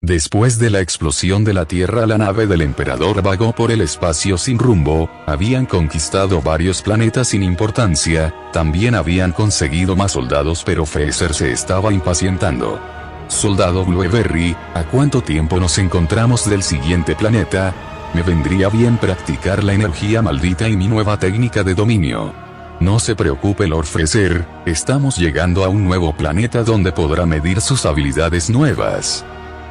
Después de la explosión de la Tierra, la nave del emperador vagó por el espacio sin rumbo. Habían conquistado varios planetas sin importancia, también habían conseguido más soldados, pero Freezer se estaba impacientando. Soldado Blueberry, ¿a cuánto tiempo nos encontramos del siguiente planeta? Me vendría bien practicar la energía maldita y mi nueva técnica de dominio. No se preocupe Lord Freezer, estamos llegando a un nuevo planeta donde podrá medir sus habilidades nuevas.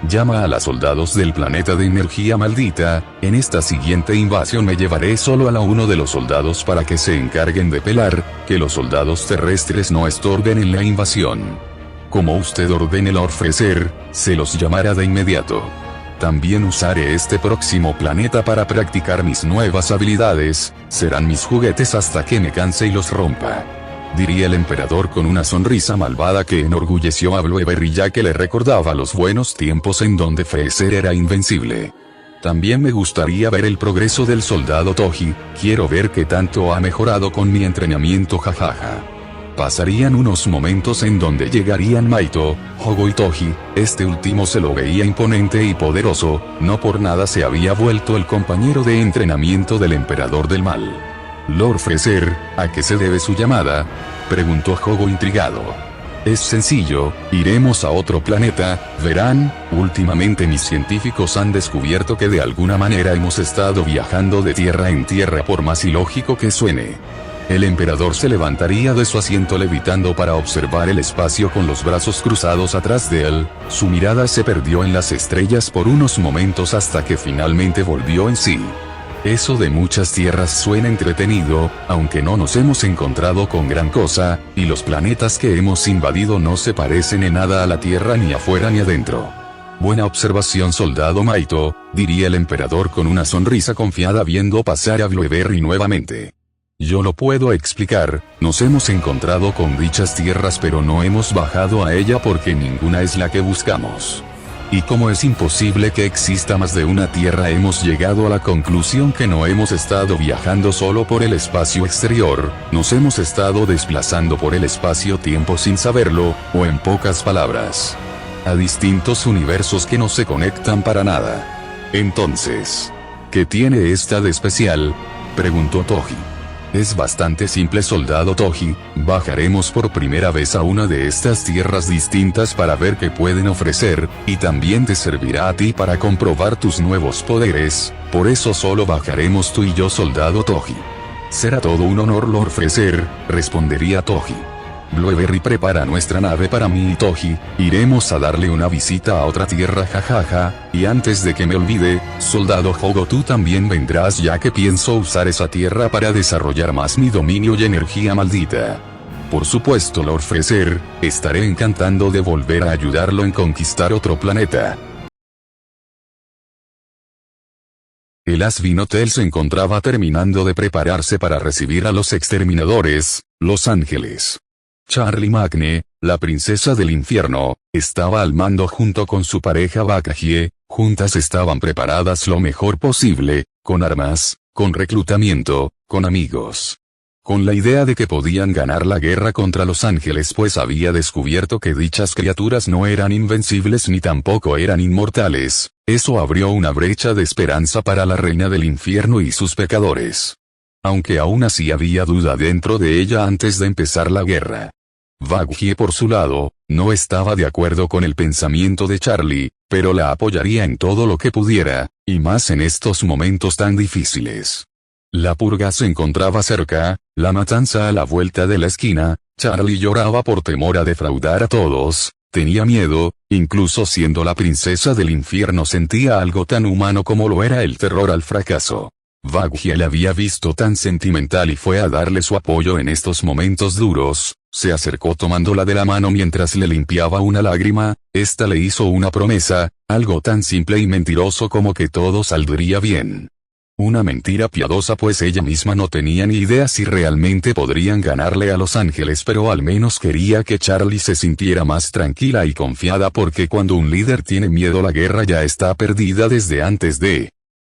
Llama a los soldados del planeta de energía maldita. En esta siguiente invasión me llevaré solo a uno de los soldados para que se encarguen de pelar, que los soldados terrestres no estorben en la invasión. Como usted ordene Lord Freezer, se los llamará de inmediato. También usaré este próximo planeta para practicar mis nuevas habilidades, serán mis juguetes hasta que me canse y los rompa. Diría el emperador con una sonrisa malvada que enorgulleció a Blueberry, ya que le recordaba los buenos tiempos en donde Freezer era invencible. También me gustaría ver el progreso del soldado Toji, quiero ver qué tanto ha mejorado con mi entrenamiento, jajaja. Pasarían unos momentos en donde llegarían Maito, Hogo y Toji, este último se lo veía imponente y poderoso, no por nada se había vuelto el compañero de entrenamiento del emperador del mal. Lord Freezer, ¿a qué se debe su llamada?, preguntó Hogo intrigado. Es sencillo, iremos a otro planeta, verán, últimamente mis científicos han descubierto que de alguna manera hemos estado viajando de tierra en tierra, por más ilógico que suene. El emperador se levantaría de su asiento levitando para observar el espacio con los brazos cruzados atrás de él, su mirada se perdió en las estrellas por unos momentos hasta que finalmente volvió en sí. Eso de muchas tierras suena entretenido, aunque no nos hemos encontrado con gran cosa, y los planetas que hemos invadido no se parecen en nada a la Tierra ni afuera ni adentro. Buena observación soldado Maito, diría el emperador con una sonrisa confiada viendo pasar a Blueberry nuevamente. Yo lo puedo explicar, nos hemos encontrado con dichas tierras pero no hemos bajado a ella porque ninguna es la que buscamos. Y como es imposible que exista más de una tierra, hemos llegado a la conclusión que no hemos estado viajando solo por el espacio exterior, nos hemos estado desplazando por el espacio-tiempo sin saberlo, o en pocas palabras, a distintos universos que no se conectan para nada. Entonces, ¿qué tiene esta de especial?, preguntó Toji. Es bastante simple soldado Toji, bajaremos por primera vez a una de estas tierras distintas para ver qué pueden ofrecer, y también te servirá a ti para comprobar tus nuevos poderes, por eso solo bajaremos tú y yo soldado Toji. Será todo un honor Lord Freezer, respondería Toji. Blueberry prepara nuestra nave para mí y Toji, iremos a darle una visita a otra tierra jajaja, y antes de que me olvide, soldado Hogo tú también vendrás ya que pienso usar esa tierra para desarrollar más mi dominio y energía maldita. Por supuesto Lord Freezer, estaré encantado de volver a ayudarlo en conquistar otro planeta. El Asvin se encontraba terminando de prepararse para recibir a los exterminadores, Los Ángeles. Charlie Magne, la princesa del infierno, estaba al mando junto con su pareja Bakahie, juntas estaban preparadas lo mejor posible, con armas, con reclutamiento, con amigos. Con la idea de que podían ganar la guerra contra los ángeles, pues había descubierto que dichas criaturas no eran invencibles ni tampoco eran inmortales, eso abrió una brecha de esperanza para la reina del infierno y sus pecadores. Aunque aún así había duda dentro de ella antes de empezar la guerra. Bakahie por su lado, no estaba de acuerdo con el pensamiento de Charlie, pero la apoyaría en todo lo que pudiera, y más en estos momentos tan difíciles. La purga se encontraba cerca, la matanza a la vuelta de la esquina, Charlie lloraba por temor a defraudar a todos, tenía miedo, incluso siendo la princesa del infierno sentía algo tan humano como lo era el terror al fracaso. Bakahie la había visto tan sentimental y fue a darle su apoyo en estos momentos duros, se acercó tomándola de la mano mientras le limpiaba una lágrima, esta le hizo una promesa, algo tan simple y mentiroso como que todo saldría bien. Una mentira piadosa pues ella misma no tenía ni idea si realmente podrían ganarle a los ángeles, pero al menos quería que Charlie se sintiera más tranquila y confiada porque cuando un líder tiene miedo la guerra ya está perdida desde antes de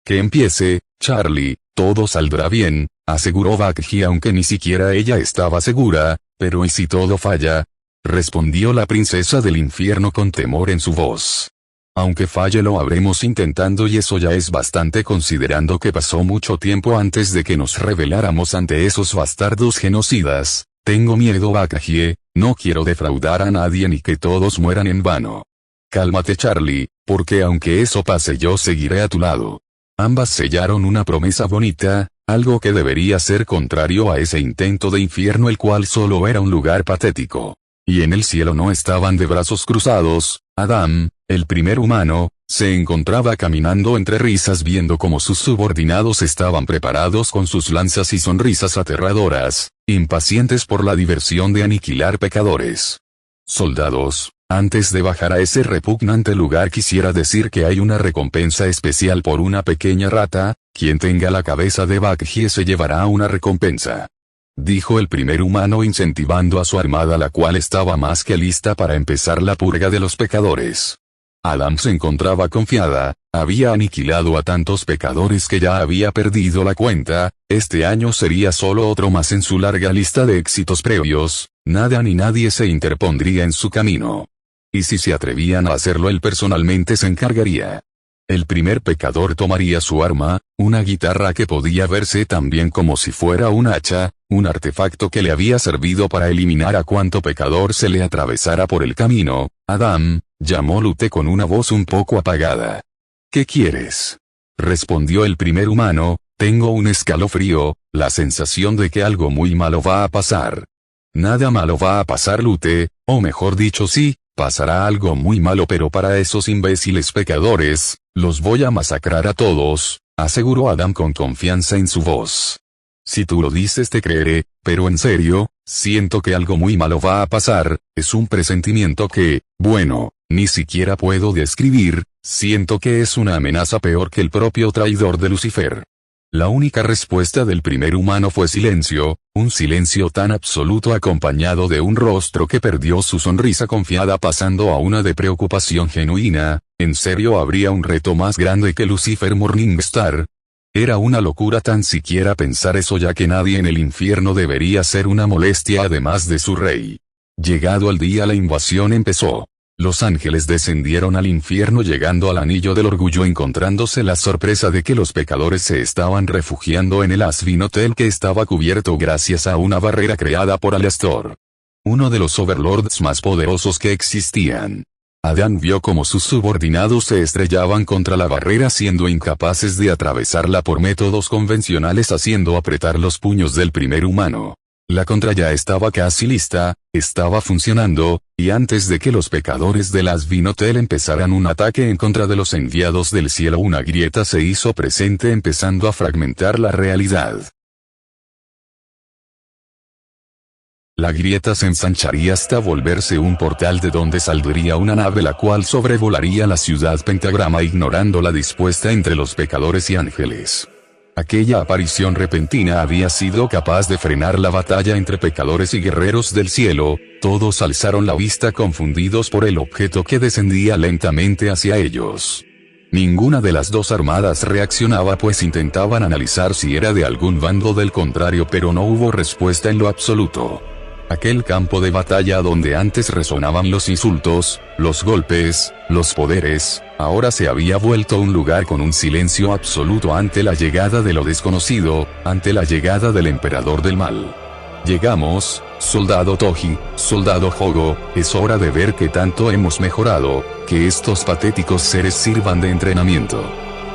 que empiece. Charlie, todo saldrá bien, aseguró Bakahie aunque ni siquiera ella estaba segura, pero ¿y si todo falla?, respondió la princesa del infierno con temor en su voz. Aunque falle lo habremos intentando y eso ya es bastante considerando que pasó mucho tiempo antes de que nos rebeláramos ante esos bastardos genocidas. Tengo miedo Bakagie, no quiero defraudar a nadie ni que todos mueran en vano. Cálmate Charlie, porque aunque eso pase yo seguiré a tu lado. Ambas sellaron una promesa bonita, algo que debería ser contrario a ese intento de infierno el cual solo era un lugar patético. Y en el cielo no estaban de brazos cruzados. Adam, el primer humano, se encontraba caminando entre risas viendo cómo sus subordinados estaban preparados con sus lanzas y sonrisas aterradoras, impacientes por la diversión de aniquilar pecadores. Soldados, antes de bajar a ese repugnante lugar quisiera decir que hay una recompensa especial por una pequeña rata, quien tenga la cabeza de Bakagie se llevará una recompensa. Dijo el primer humano incentivando a su armada la cual estaba más que lista para empezar la purga de los pecadores. Adam se encontraba confiada, había aniquilado a tantos pecadores que ya había perdido la cuenta, este año sería solo otro más en su larga lista de éxitos previos, nada ni nadie se interpondría en su camino. Y si se atrevían a hacerlo él personalmente se encargaría. El primer pecador tomaría su arma, una guitarra que podía verse también como si fuera un hacha, un artefacto que le había servido para eliminar a cuanto pecador se le atravesara por el camino. Adam, llamó Lute con una voz un poco apagada. ¿Qué quieres? Respondió el primer humano, tengo un escalofrío, la sensación de que algo muy malo va a pasar. Nada malo va a pasar Lute, o mejor dicho sí, pasará algo muy malo pero para esos imbéciles pecadores, los voy a masacrar a todos, aseguró Adam con confianza en su voz. Si tú lo dices te creeré, pero en serio, siento que algo muy malo va a pasar, es un presentimiento que, bueno, ni siquiera puedo describir, siento que es una amenaza peor que el propio traidor de Lucifer. La única respuesta del primer humano fue silencio, un silencio tan absoluto acompañado de un rostro que perdió su sonrisa confiada pasando a una de preocupación genuina. ¿En serio habría un reto más grande que Lucifer Morningstar? Era una locura tan siquiera pensar eso ya que nadie en el infierno debería ser una molestia además de su rey. Llegado el día la invasión empezó. Los ángeles descendieron al infierno llegando al anillo del orgullo encontrándose la sorpresa de que los pecadores se estaban refugiando en el Asvin Hotel que estaba cubierto gracias a una barrera creada por Aleister, uno de los overlords más poderosos que existían. Adán vio cómo sus subordinados se estrellaban contra la barrera siendo incapaces de atravesarla por métodos convencionales haciendo apretar los puños del primer humano. La contra ya estaba casi lista, estaba funcionando, y antes de que los pecadores del Asvin Hotel empezaran un ataque en contra de los enviados del cielo una grieta se hizo presente empezando a fragmentar la realidad. La grieta se ensancharía hasta volverse un portal de donde saldría una nave la cual sobrevolaría la ciudad pentagrama ignorándola dispuesta entre los pecadores y ángeles. Aquella aparición repentina había sido capaz de frenar la batalla entre pecadores y guerreros del cielo, todos alzaron la vista confundidos por el objeto que descendía lentamente hacia ellos. Ninguna de las dos armadas reaccionaba pues intentaban analizar si era de algún bando del contrario pero no hubo respuesta en lo absoluto. Aquel campo de batalla donde antes resonaban los insultos, los golpes, los poderes, ahora se había vuelto un lugar con un silencio absoluto ante la llegada de lo desconocido, ante la llegada del emperador del mal. Llegamos, soldado Toji, soldado Hogo, es hora de ver qué tanto hemos mejorado, que estos patéticos seres sirvan de entrenamiento.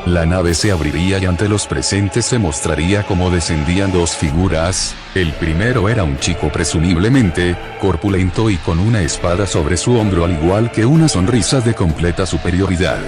La nave se abriría y ante los presentes se mostraría cómo descendían dos figuras, el primero era un chico presumiblemente, corpulento y con una espada sobre su hombro al igual que una sonrisa de completa superioridad.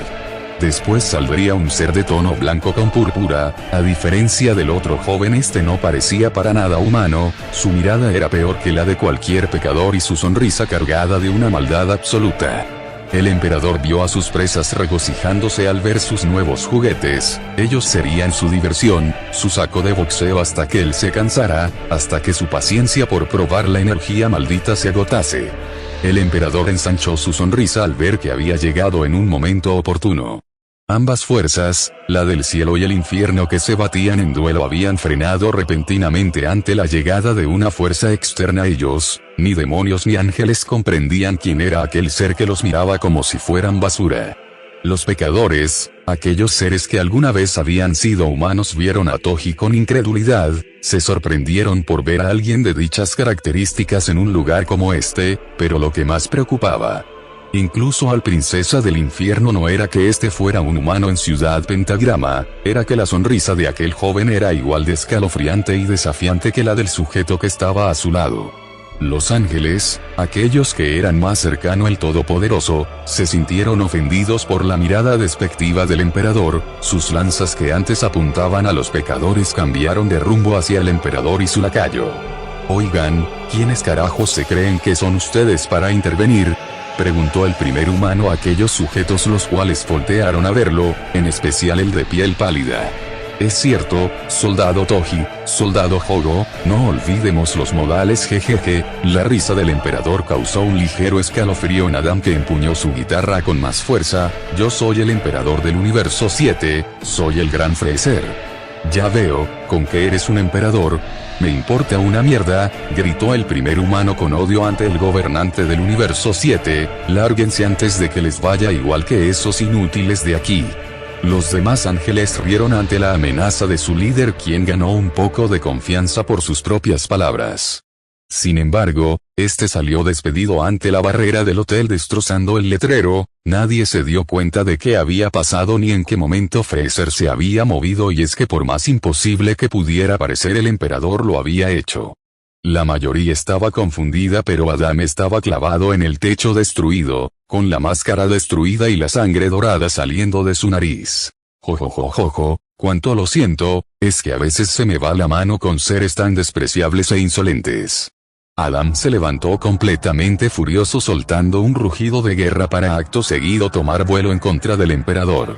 Después saldría un ser de tono blanco con púrpura, a diferencia del otro joven este no parecía para nada humano, su mirada era peor que la de cualquier pecador y su sonrisa cargada de una maldad absoluta. El emperador vio a sus presas regocijándose al ver sus nuevos juguetes, ellos serían su diversión, su saco de boxeo hasta que él se cansara, hasta que su paciencia por probar la energía maldita se agotase. El emperador ensanchó su sonrisa al ver que había llegado en un momento oportuno. Ambas fuerzas, la del cielo y el infierno que se batían en duelo habían frenado repentinamente ante la llegada de una fuerza externa a ellos, ni demonios ni ángeles comprendían quién era aquel ser que los miraba como si fueran basura. Los pecadores, aquellos seres que alguna vez habían sido humanos, vieron a Toji con incredulidad, se sorprendieron por ver a alguien de dichas características en un lugar como este, pero lo que más preocupaba, incluso al Princesa del Infierno, no era que este fuera un humano en Ciudad Pentagrama, era que la sonrisa de aquel joven era igual de escalofriante y desafiante que la del sujeto que estaba a su lado. Los ángeles, aquellos que eran más cercano al Todopoderoso, se sintieron ofendidos por la mirada despectiva del emperador, sus lanzas que antes apuntaban a los pecadores cambiaron de rumbo hacia el emperador y su lacayo. Oigan, ¿quiénes carajos se creen que son ustedes para intervenir?, preguntó el primer humano a aquellos sujetos, los cuales voltearon a verlo, en especial el de piel pálida. Es cierto, soldado Toji, soldado Jogo, no olvidemos los modales, jejeje. La risa del emperador causó un ligero escalofrío en Adam, que empuñó su guitarra con más fuerza. Yo soy el emperador del universo 7, soy el gran Freezer. Ya veo, con que eres un emperador, me importa una mierda, gritó el primer humano con odio ante el gobernante del universo 7, lárguense antes de que les vaya igual que esos inútiles de aquí. Los demás ángeles rieron ante la amenaza de su líder, quien ganó un poco de confianza por sus propias palabras. Sin embargo, este salió despedido ante la barrera del hotel, destrozando el letrero. Nadie se dio cuenta de qué había pasado ni en qué momento Freezer se había movido, y es que por más imposible que pudiera parecer, el emperador lo había hecho. La mayoría estaba confundida, pero Adam estaba clavado en el techo destruido, con la máscara destruida y la sangre dorada saliendo de su nariz. Jojojojojo, cuánto lo siento, es que a veces se me va la mano con seres tan despreciables e insolentes. Adam se levantó completamente furioso, soltando un rugido de guerra para acto seguido tomar vuelo en contra del emperador.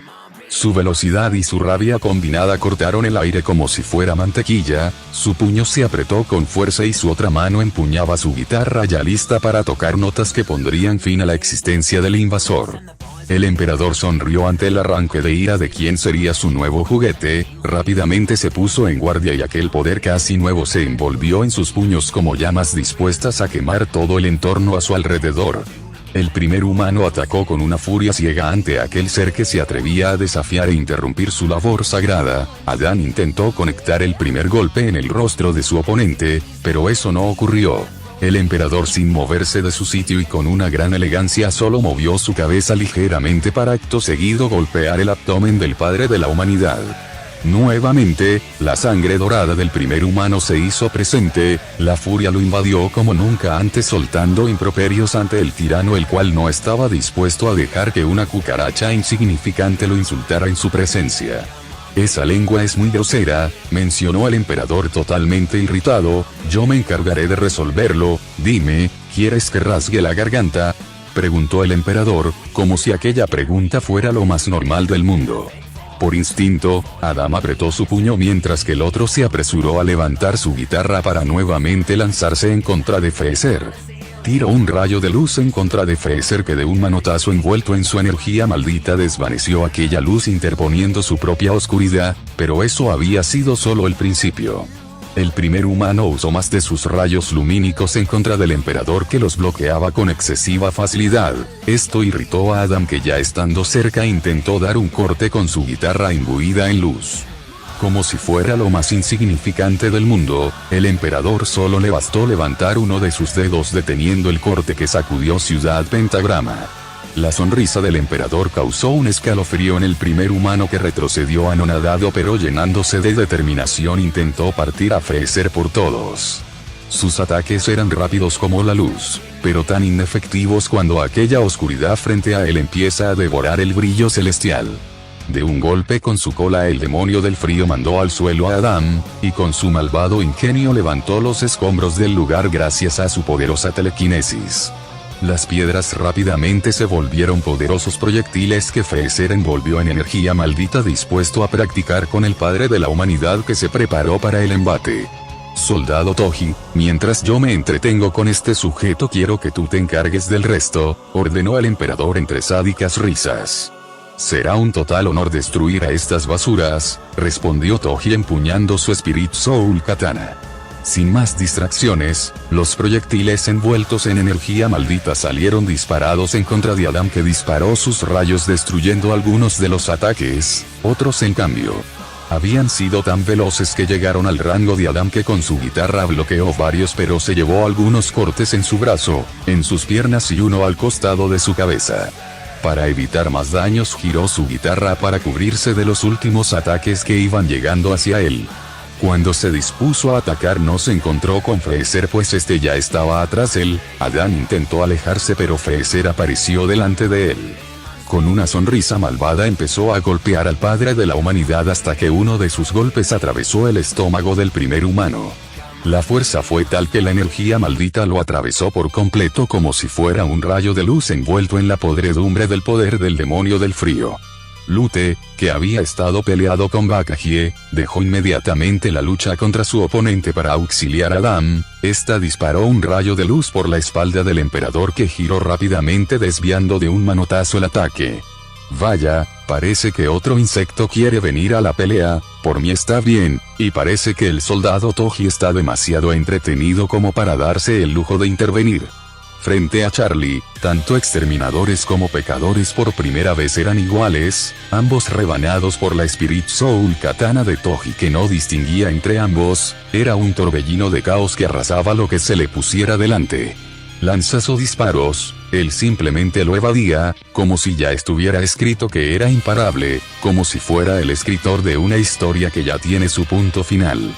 Su velocidad y su rabia combinada cortaron el aire como si fuera mantequilla, su puño se apretó con fuerza y su otra mano empuñaba su guitarra, ya lista para tocar notas que pondrían fin a la existencia del invasor. El emperador sonrió ante el arranque de ira de quien sería su nuevo juguete, rápidamente se puso en guardia y aquel poder casi nuevo se envolvió en sus puños como llamas dispuestas a quemar todo el entorno a su alrededor. El primer humano atacó con una furia ciega ante aquel ser que se atrevía a desafiar e interrumpir su labor sagrada. Adán intentó conectar el primer golpe en el rostro de su oponente, pero eso no ocurrió. El emperador, sin moverse de su sitio y con una gran elegancia, solo movió su cabeza ligeramente para acto seguido golpear el abdomen del padre de la humanidad. Nuevamente, la sangre dorada del primer humano se hizo presente, la furia lo invadió como nunca antes, soltando improperios ante el tirano, el cual no estaba dispuesto a dejar que una cucaracha insignificante lo insultara en su presencia. Esa lengua es muy grosera, mencionó el emperador totalmente irritado, yo me encargaré de resolverlo, dime, ¿quieres que rasgue la garganta?, preguntó el emperador, como si aquella pregunta fuera lo más normal del mundo. Por instinto, Adam apretó su puño mientras que el otro se apresuró a levantar su guitarra para nuevamente lanzarse en contra de Freezer. Tiró un rayo de luz en contra de Freezer, que de un manotazo envuelto en su energía maldita desvaneció aquella luz interponiendo su propia oscuridad, pero eso había sido solo el principio. El primer humano usó más de sus rayos lumínicos en contra del emperador, que los bloqueaba con excesiva facilidad. Esto irritó a Adam, que ya estando cerca intentó dar un corte con su guitarra imbuida en luz. Como si fuera lo más insignificante del mundo, el emperador solo le bastó levantar uno de sus dedos deteniendo el corte que sacudió Ciudad Pentagrama. La sonrisa del emperador causó un escalofrío en el primer humano, que retrocedió anonadado, pero llenándose de determinación intentó partir a Freezer por todos. Sus ataques eran rápidos como la luz, pero tan inefectivos cuando aquella oscuridad frente a él empieza a devorar el brillo celestial. De un golpe con su cola el demonio del frío mandó al suelo a Adam, y con su malvado ingenio levantó los escombros del lugar gracias a su poderosa telequinesis. Las piedras rápidamente se volvieron poderosos proyectiles que Freezer envolvió en energía maldita, dispuesto a practicar con el padre de la humanidad, que se preparó para el embate. Soldado Toji, mientras yo me entretengo con este sujeto, quiero que tú te encargues del resto, ordenó el emperador entre sádicas risas. Será un total honor destruir a estas basuras, respondió Toji empuñando su Spirit Soul Katana. Sin más distracciones, los proyectiles envueltos en energía maldita salieron disparados en contra de Adam, que disparó sus rayos destruyendo algunos de los ataques, otros en cambio habían sido tan veloces que llegaron al rango de Adam, que con su guitarra bloqueó varios, pero se llevó algunos cortes en su brazo, en sus piernas y uno al costado de su cabeza. Para evitar más daños giró su guitarra para cubrirse de los últimos ataques que iban llegando hacia él. Cuando se dispuso a atacar no se encontró con Freezer, pues este ya estaba atrás de él. Adam intentó alejarse pero Freezer apareció delante de él. Con una sonrisa malvada empezó a golpear al padre de la humanidad hasta que uno de sus golpes atravesó el estómago del primer humano. La fuerza fue tal que la energía maldita lo atravesó por completo como si fuera un rayo de luz envuelto en la podredumbre del poder del demonio del frío. Lute, que había estado peleado con Bakahie, dejó inmediatamente la lucha contra su oponente para auxiliar a Adam. Esta disparó un rayo de luz por la espalda del emperador, que giró rápidamente desviando de un manotazo el ataque. Vaya, parece que otro insecto quiere venir a la pelea, por mí está bien, y parece que el soldado Toji está demasiado entretenido como para darse el lujo de intervenir. Frente a Charlie, tanto exterminadores como pecadores por primera vez eran iguales, ambos rebanados por la Spirit Soul Katana de Toji, que no distinguía entre ambos. Era un torbellino de caos que arrasaba lo que se le pusiera delante. Lanzas o disparos, él simplemente lo evadía, como si ya estuviera escrito que era imparable, como si fuera el escritor de una historia que ya tiene su punto final.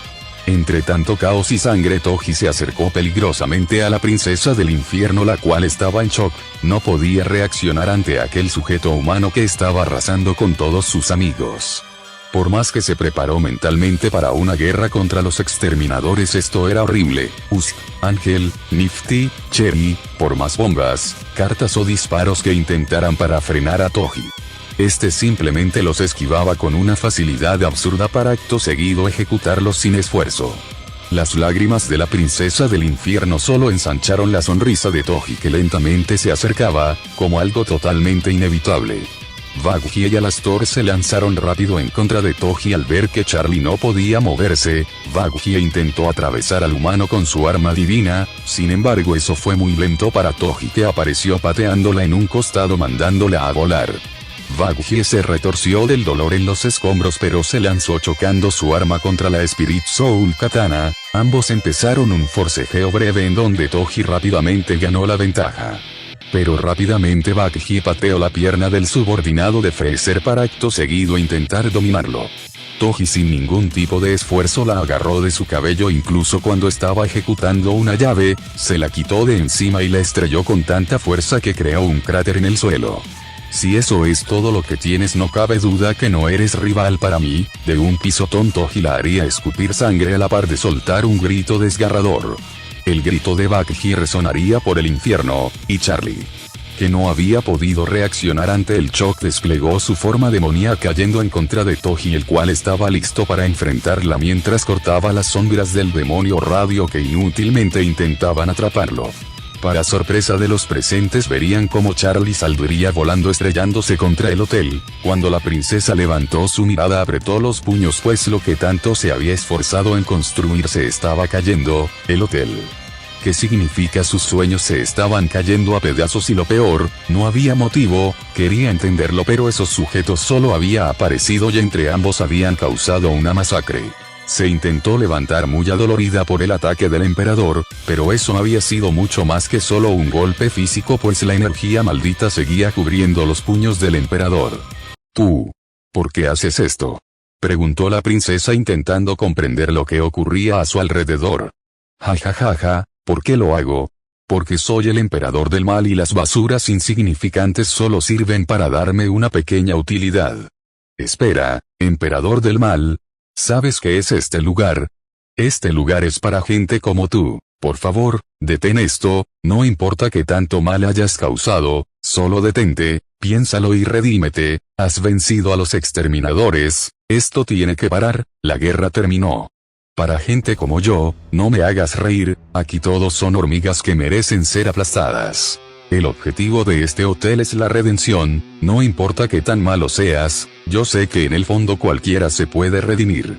Entre tanto caos y sangre, Toji se acercó peligrosamente a la princesa del infierno, la cual estaba en shock. No podía reaccionar ante aquel sujeto humano que estaba arrasando con todos sus amigos. Por más que se preparó mentalmente para una guerra contra los exterminadores, esto era horrible. Usk, Ángel, Nifty, Cherry, por más bombas, cartas o disparos que intentaran para frenar a Toji, este simplemente los esquivaba con una facilidad absurda para acto seguido ejecutarlos sin esfuerzo. Las lágrimas de la princesa del infierno solo ensancharon la sonrisa de Toji, que lentamente se acercaba, como algo totalmente inevitable. Bakahie y Alastor se lanzaron rápido en contra de Toji al ver que Charlie no podía moverse. Bakahie intentó atravesar al humano con su arma divina, sin embargo eso fue muy lento para Toji, que apareció pateándola en un costado mandándola a volar. Bakahie se retorció del dolor en los escombros pero se lanzó chocando su arma contra la Spirit Soul Katana. Ambos empezaron un forcejeo breve en donde Toji rápidamente ganó la ventaja. Pero rápidamente Bakahie pateó la pierna del subordinado de Freezer para acto seguido intentar dominarlo. Toji sin ningún tipo de esfuerzo la agarró de su cabello, incluso cuando estaba ejecutando una llave, se la quitó de encima y la estrelló con tanta fuerza que creó un cráter en el suelo. Si eso es todo lo que tienes, no cabe duda que no eres rival para mí. De un pisotón Toji la haría escupir sangre a la par de soltar un grito desgarrador. El grito de Bakahie resonaría por el infierno, y Charlie, que no había podido reaccionar ante el shock, desplegó su forma demoníaca yendo en contra de Toji, el cual estaba listo para enfrentarla mientras cortaba las sombras del demonio radio que inútilmente intentaban atraparlo. Para sorpresa de los presentes, verían cómo Charlie saldría volando estrellándose contra el hotel. Cuando la princesa levantó su mirada, apretó los puños, pues lo que tanto se había esforzado en construir se estaba cayendo, el hotel. ¿Qué significa? Sus sueños se estaban cayendo a pedazos y lo peor, no había motivo. Quería entenderlo, pero esos sujetos solo habían aparecido y entre ambos habían causado una masacre. Se intentó levantar muy adolorida por el ataque del emperador, pero eso había sido mucho más que solo un golpe físico, pues la energía maldita seguía cubriendo los puños del emperador. ¿Tú? ¿Por qué haces esto?, preguntó la princesa intentando comprender lo que ocurría a su alrededor. Ja, ¿por qué lo hago? Porque soy el emperador del mal y las basuras insignificantes solo sirven para darme una pequeña utilidad. Espera, emperador del mal. ¿Sabes qué es este lugar? Este lugar es para gente como tú. Por favor, detén esto, no importa qué tanto mal hayas causado, solo detente, piénsalo y redímete. Has vencido a los exterminadores, esto tiene que parar, la guerra terminó. Para gente como yo, no me hagas reír, aquí todos son hormigas que merecen ser aplastadas. El objetivo de este hotel es la redención, no importa qué tan malo seas, yo sé que en el fondo cualquiera se puede redimir.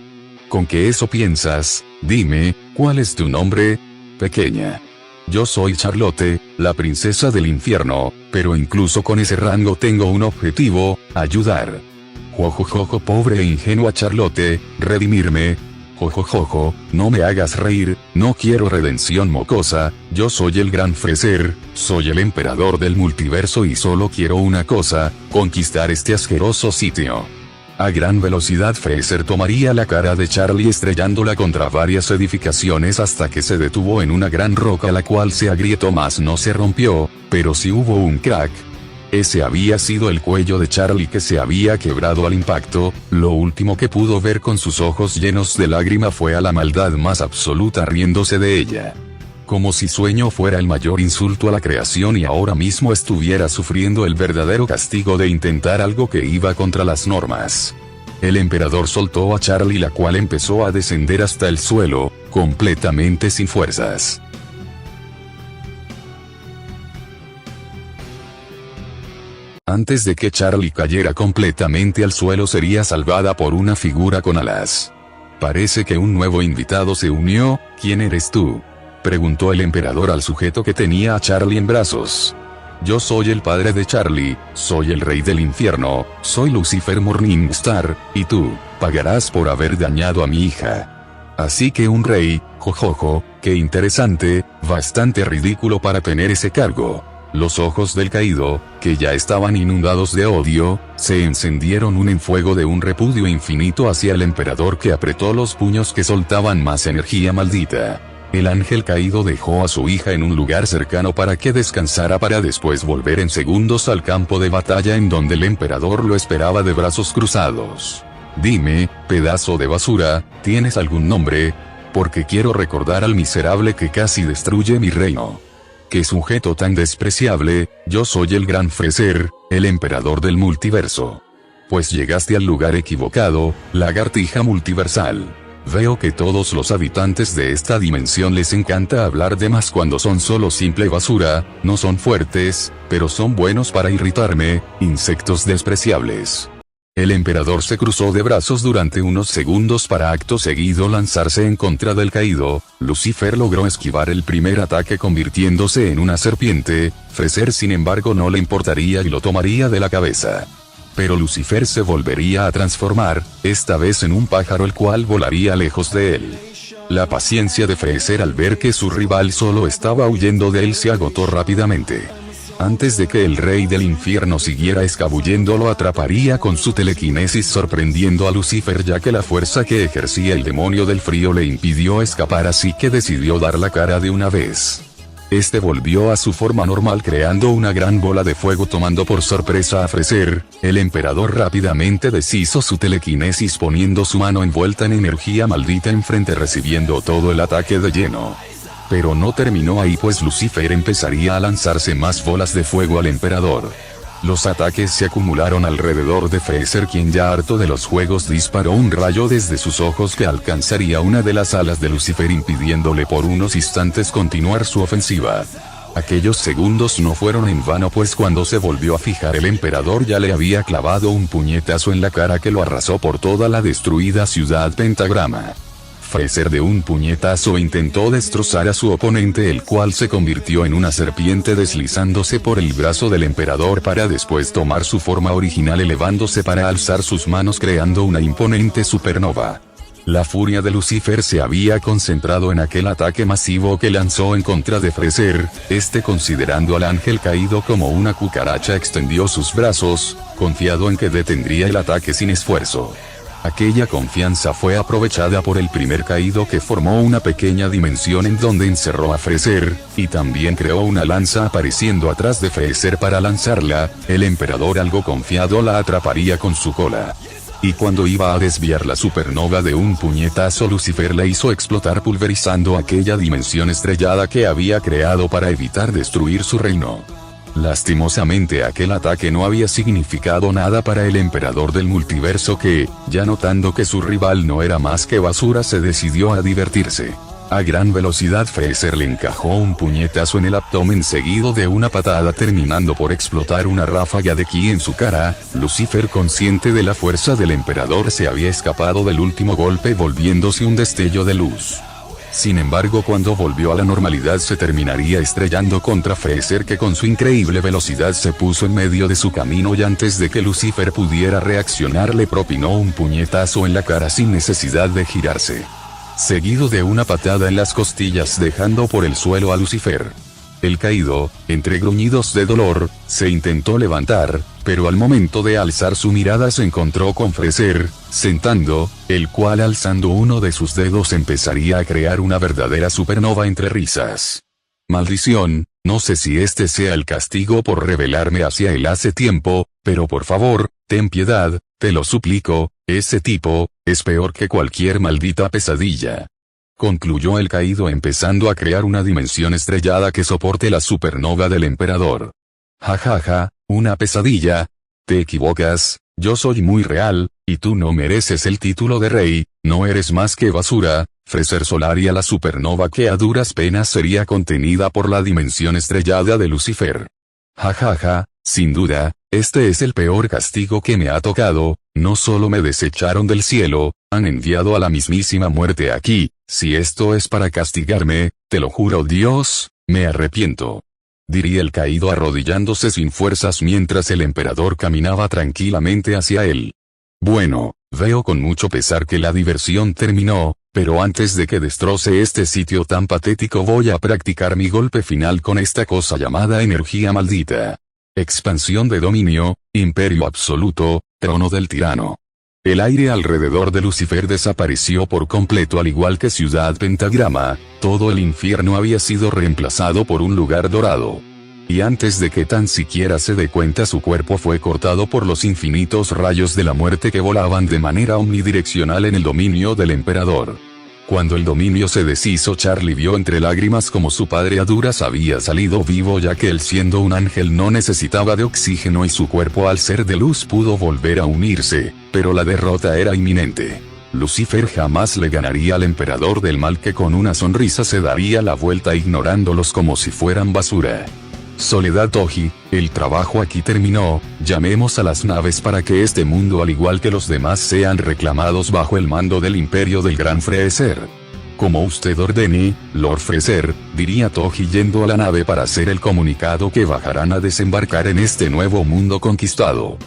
¿Con qué eso piensas? Dime, ¿Cuál es tu nombre? Pequeña. Yo soy Charlotte, la princesa del infierno, pero incluso con ese rango tengo un objetivo: ayudar. Jojojojo, pobre e ingenua Charlotte, redimirme. Jojojojo, no me hagas reír, no quiero redención mocosa, yo soy el gran Freser, soy el emperador del multiverso y solo quiero una cosa: conquistar este asqueroso sitio. A gran velocidad Freser tomaría la cara de Charlie estrellándola contra varias edificaciones hasta que se detuvo en una gran roca, la cual se agrietó mas no se rompió, pero sí hubo un crack. Ese había sido el cuello de Charlie, que se había quebrado al impacto. Lo último que pudo ver con sus ojos llenos de lágrima fue a la maldad más absoluta riéndose de ella. Como si sueño fuera el mayor insulto a la creación y ahora mismo estuviera sufriendo el verdadero castigo de intentar algo que iba contra las normas. El emperador soltó a Charlie, la cual empezó a descender hasta el suelo, completamente sin fuerzas. Antes de que Charlie cayera completamente al suelo, sería salvada por una figura con alas. Parece que un nuevo invitado se unió. ¿Quién eres tú?, preguntó el emperador al sujeto que tenía a Charlie en brazos. Yo soy el padre de Charlie, soy el rey del infierno, soy Lucifer Morningstar, y tú pagarás por haber dañado a mi hija. Así que un rey, jojojo, qué interesante, bastante ridículo para tener ese cargo. Los ojos del caído, que ya estaban inundados de odio, se encendieron en fuego de un repudio infinito hacia el emperador, que apretó los puños que soltaban más energía maldita. El ángel caído dejó a su hija en un lugar cercano para que descansara, para después volver en segundos al campo de batalla, en donde el emperador lo esperaba de brazos cruzados. Dime, pedazo de basura, ¿tienes algún nombre? Porque quiero recordar al miserable que casi destruye mi reino. ¡Qué sujeto tan despreciable! Yo soy el gran Freser, el emperador del multiverso. Pues llegaste al lugar equivocado, lagartija multiversal. Veo que todos los habitantes de esta dimensión les encanta hablar de más cuando son solo simple basura. No son fuertes, pero son buenos para irritarme, insectos despreciables. El emperador se cruzó de brazos durante unos segundos para acto seguido lanzarse en contra del caído. Lucifer logró esquivar el primer ataque convirtiéndose en una serpiente. Freser sin embargo no le importaría y lo tomaría de la cabeza. Pero Lucifer se volvería a transformar, esta vez en un pájaro, el cual volaría lejos de él. La paciencia de Freser al ver que su rival solo estaba huyendo de él se agotó rápidamente. Antes de que el rey del infierno siguiera escabullendo, lo atraparía con su telequinesis, sorprendiendo a Lucifer, ya que la fuerza que ejercía el demonio del frío le impidió escapar, así que decidió dar la cara de una vez. Este volvió a su forma normal, creando una gran bola de fuego, tomando por sorpresa a Freser. El emperador rápidamente deshizo su telequinesis, poniendo su mano envuelta en energía maldita enfrente, recibiendo todo el ataque de lleno. Pero no terminó ahí, pues Lucifer empezaría a lanzarse más bolas de fuego al emperador. Los ataques se acumularon alrededor de Freser, quien ya harto de los juegos disparó un rayo desde sus ojos que alcanzaría una de las alas de Lucifer, impidiéndole por unos instantes continuar su ofensiva. Aquellos segundos no fueron en vano, pues cuando se volvió a fijar, el emperador ya le había clavado un puñetazo en la cara que lo arrasó por toda la destruida ciudad Pentagrama. Freser de un puñetazo intentó destrozar a su oponente, el cual se convirtió en una serpiente deslizándose por el brazo del emperador para después tomar su forma original, elevándose para alzar sus manos creando una imponente supernova. La furia de Lucifer se había concentrado en aquel ataque masivo que lanzó en contra de Freser. Considerando al ángel caído como una cucaracha, extendió sus brazos, confiado en que detendría el ataque sin esfuerzo. Aquella confianza fue aprovechada por el primer caído, que formó una pequeña dimensión en donde encerró a Freser, y también creó una lanza apareciendo atrás de Freser para lanzarla. El emperador, algo confiado, la atraparía con su cola. Y cuando iba a desviar la supernova de un puñetazo, Lucifer la hizo explotar, pulverizando aquella dimensión estrellada que había creado para evitar destruir su reino. Lastimosamente aquel ataque no había significado nada para el emperador del multiverso, que, ya notando que su rival no era más que basura, se decidió a divertirse. A gran velocidad Freser le encajó un puñetazo en el abdomen seguido de una patada, terminando por explotar una ráfaga de ki en su cara. Lucifer, consciente de la fuerza del emperador, se había escapado del último golpe, volviéndose un destello de luz. Sin embargo, cuando volvió a la normalidad se terminaría estrellando contra Freezer, que con su increíble velocidad se puso en medio de su camino, y antes de que Lucifer pudiera reaccionar le propinó un puñetazo en la cara sin necesidad de girarse, seguido de una patada en las costillas, dejando por el suelo a Lucifer. El caído, entre gruñidos de dolor, se intentó levantar, pero al momento de alzar su mirada se encontró con Freezer, sentando, el cual alzando uno de sus dedos empezaría a crear una verdadera supernova entre risas. Maldición, no sé si este sea el castigo por rebelarme hacia él hace tiempo, pero por favor, ten piedad, te lo suplico, ese tipo, es peor que cualquier maldita pesadilla. Concluyó el caído, empezando a crear una dimensión estrellada que soporte la supernova del emperador. Jajaja, una pesadilla. Te equivocas, yo soy muy real, y tú no mereces el título de rey, no eres más que basura. Freezer solaría la supernova que a duras penas sería contenida por la dimensión estrellada de Lucifer. Jajaja, sin duda, este es el peor castigo que me ha tocado, no solo me desecharon del cielo, han enviado a la mismísima muerte aquí. Si esto es para castigarme, te lo juro Dios, me arrepiento. Diría el caído arrodillándose sin fuerzas mientras el emperador caminaba tranquilamente hacia él. Bueno, veo con mucho pesar que la diversión terminó, pero antes de que destroce este sitio tan patético voy a practicar mi golpe final con esta cosa llamada energía maldita. Expansión de dominio, imperio absoluto, trono del tirano. El aire alrededor de Lucifer desapareció por completo, al igual que Ciudad Pentagrama, todo el infierno había sido reemplazado por un lugar dorado. Y antes de que tan siquiera se dé cuenta, su cuerpo fue cortado por los infinitos rayos de la muerte que volaban de manera omnidireccional en el dominio del emperador. Cuando el dominio se deshizo, Charlie vio entre lágrimas como su padre a duras había salido vivo, ya que él, siendo un ángel, no necesitaba de oxígeno y su cuerpo, al ser de luz, pudo volver a unirse, pero la derrota era inminente. Lucifer jamás le ganaría al emperador del mal, que con una sonrisa se daría la vuelta ignorándolos como si fueran basura. Soledad Toji, el trabajo aquí terminó, llamemos a las naves para que este mundo al igual que los demás sean reclamados bajo el mando del imperio del gran Freezer. Como usted ordene, Lord Freezer, diría Toji yendo a la nave para hacer el comunicado que bajarán a desembarcar en este nuevo mundo conquistado.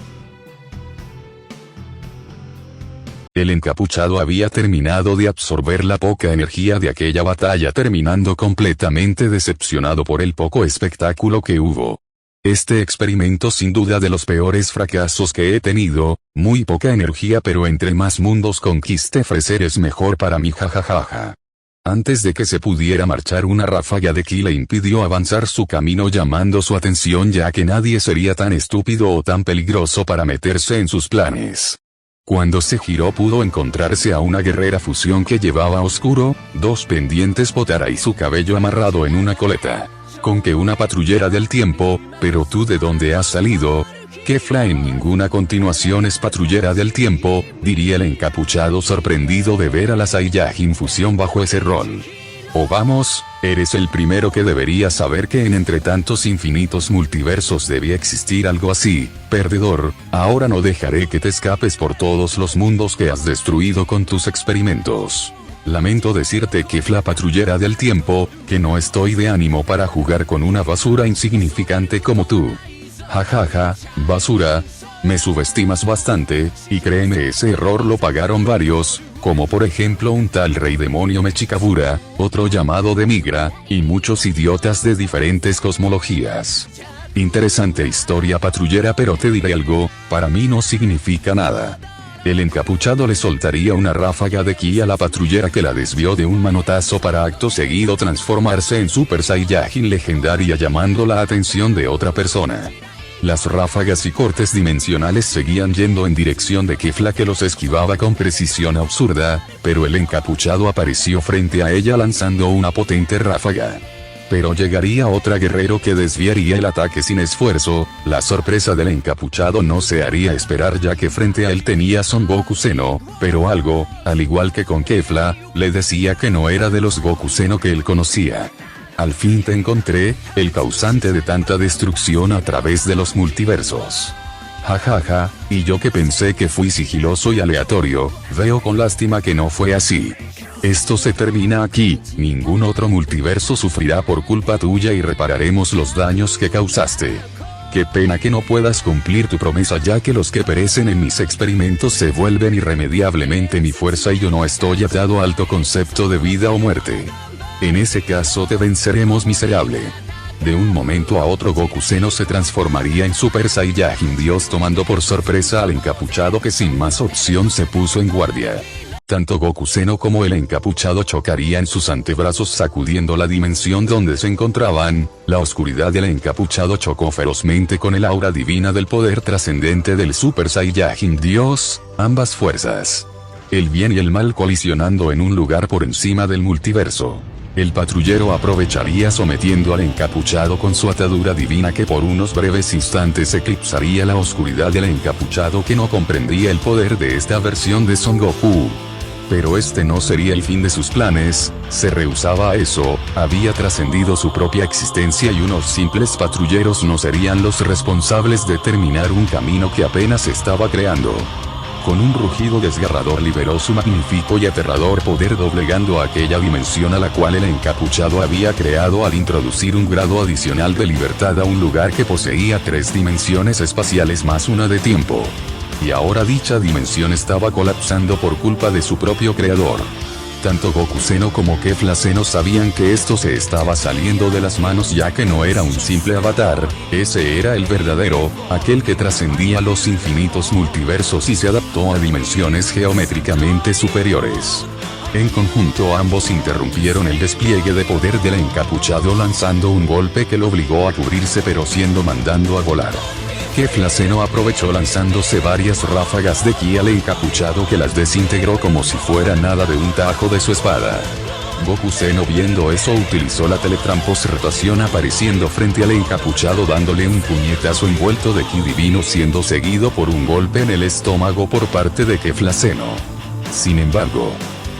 El encapuchado había terminado de absorber la poca energía de aquella batalla, terminando completamente decepcionado por el poco espectáculo que hubo. Este experimento sin duda de los peores fracasos que he tenido, muy poca energía, pero entre más mundos conquiste Freezer es mejor para mí, jajajaja. Antes de que se pudiera marchar, una ráfaga de ki le impidió avanzar su camino, llamando su atención, ya que nadie sería tan estúpido o tan peligroso para meterse en sus planes. Cuando se giró pudo encontrarse a una guerrera fusión que llevaba oscuro, dos pendientes Potara y su cabello amarrado en una coleta. Con que una patrullera del tiempo, pero tú ¿de dónde has salido? Kefla en ninguna continuación es patrullera del tiempo, diría el encapuchado sorprendido de ver a la Saiyajin fusión bajo ese rol. Oh vamos, eres el primero que debería saber que en entre tantos infinitos multiversos debía existir algo así, perdedor, ahora no dejaré que te escapes por todos los mundos que has destruido con tus experimentos. Lamento decirte, Kefla patrullera del tiempo, que no estoy de ánimo para jugar con una basura insignificante como tú. Jajaja, basura. Me subestimas bastante, y créeme, ese error lo pagaron varios, como por ejemplo un tal rey demonio Mechikabura, otro llamado Demigra, y muchos idiotas de diferentes cosmologías. Interesante historia, patrullera, pero te diré algo, para mí no significa nada. El encapuchado le soltaría una ráfaga de ki a la patrullera, que la desvió de un manotazo para acto seguido transformarse en Super Saiyajin legendaria, llamando la atención de otra persona. Las ráfagas y cortes dimensionales seguían yendo en dirección de Kefla, que los esquivaba con precisión absurda, pero el encapuchado apareció frente a ella lanzando una potente ráfaga. Pero llegaría otra guerrero que desviaría el ataque sin esfuerzo. La sorpresa del encapuchado no se haría esperar, ya que frente a él tenía Son Goku Seno, pero algo, al igual que con Kefla, le decía que no era de los Goku Seno que él conocía. Al fin te encontré, el causante de tanta destrucción a través de los multiversos. Jajaja, y yo que pensé que fui sigiloso y aleatorio, veo con lástima que no fue así. Esto se termina aquí, ningún otro multiverso sufrirá por culpa tuya y repararemos los daños que causaste. Qué pena que no puedas cumplir tu promesa, ya que los que perecen en mis experimentos se vuelven irremediablemente mi fuerza y yo no estoy atado al alto concepto de vida o muerte. En ese caso te venceremos, miserable. De un momento a otro Goku Seno se transformaría en Super Saiyajin Dios, tomando por sorpresa al encapuchado, que sin más opción se puso en guardia. Tanto Goku Seno como el encapuchado chocarían sus antebrazos, sacudiendo la dimensión donde se encontraban. La oscuridad del encapuchado chocó ferozmente con el aura divina del poder trascendente del Super Saiyajin Dios, ambas fuerzas, el bien y el mal, colisionando en un lugar por encima del multiverso. El patrullero aprovecharía sometiendo al encapuchado con su atadura divina, que por unos breves instantes eclipsaría la oscuridad del encapuchado, que no comprendía el poder de esta versión de Son Goku. Pero este no sería el fin de sus planes, se rehusaba a eso, había trascendido su propia existencia y unos simples patrulleros no serían los responsables de terminar un camino que apenas estaba creando. Con un rugido desgarrador liberó su magnífico y aterrador poder, doblegando aquella dimensión a la cual el encapuchado había creado al introducir un grado adicional de libertad a un lugar que poseía 3 dimensiones espaciales más una de tiempo. Y ahora dicha dimensión estaba colapsando por culpa de su propio creador. Tanto Goku Seno como Kefla Seno sabían que esto se estaba saliendo de las manos, ya que no era un simple avatar, ese era el verdadero, aquel que trascendía los infinitos multiversos y se adaptó a dimensiones geométricamente superiores. En conjunto ambos interrumpieron el despliegue de poder del encapuchado, lanzando un golpe que lo obligó a cubrirse, pero siendo mandando a volar. Kefla Seno aprovechó lanzándose varias ráfagas de ki al encapuchado, que las desintegró como si fuera nada de un tajo de su espada. Goku Seno, viendo eso, utilizó la teletransportación, apareciendo frente al encapuchado dándole un puñetazo envuelto de ki divino, siendo seguido por un golpe en el estómago por parte de Kefla Seno. Sin embargo,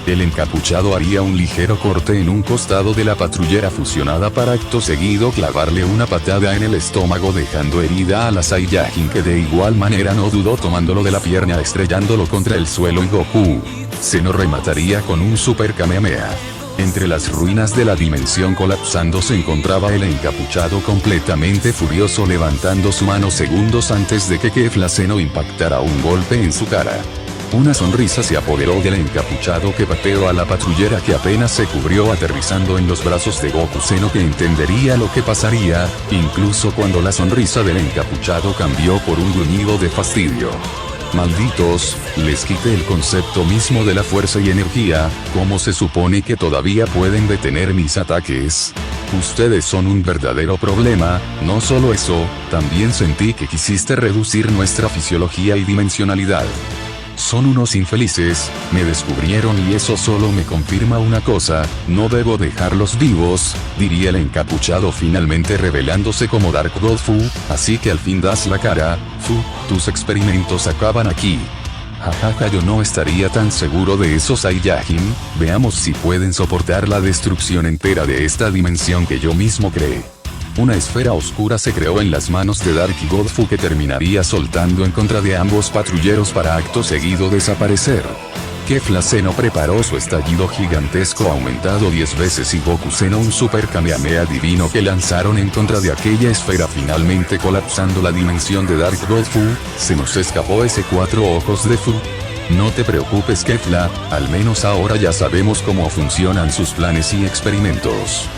el encapuchado haría un ligero corte en un costado de la patrullera fusionada para acto seguido clavarle una patada en el estómago, dejando herida a la Saiyajin, que de igual manera no dudó tomándolo de la pierna, estrellándolo contra el suelo, y Goku Seno remataría con un Super Kamehameha. Entre las ruinas de la dimensión colapsando se encontraba el encapuchado completamente furioso, levantando su mano segundos antes de que Kefla Seno impactara un golpe en su cara. Una sonrisa se apoderó del encapuchado, que pateó a la patrullera, que apenas se cubrió, aterrizando en los brazos de Goku Seno, que entendería lo que pasaría, incluso cuando la sonrisa del encapuchado cambió por un gruñido de fastidio. Malditos, les quité el concepto mismo de la fuerza y energía, ¿cómo se supone que todavía pueden detener mis ataques? Ustedes son un verdadero problema. No solo eso, también sentí que quisiste reducir nuestra fisiología y dimensionalidad. Son unos infelices, me descubrieron y eso solo me confirma una cosa: no debo dejarlos vivos, diría el encapuchado, finalmente revelándose como Dark God Fu, así que al fin das la cara, Fu, tus experimentos acaban aquí. Jajaja, yo no estaría tan seguro de esos Saiyajin, veamos si pueden soportar la destrucción entera de esta dimensión que yo mismo creé. Una esfera oscura se creó en las manos de Dark God Fu, que terminaría soltando en contra de ambos patrulleros para acto seguido desaparecer. Kefla Seno preparó su estallido gigantesco aumentado 10 veces y Goku Seno un Super Kamehameha divino que lanzaron en contra de aquella esfera, finalmente colapsando la dimensión de Dark God Fu. Se nos escapó ese 4 ojos de Fu. No te preocupes, Kefla, al menos ahora ya sabemos cómo funcionan sus planes y experimentos.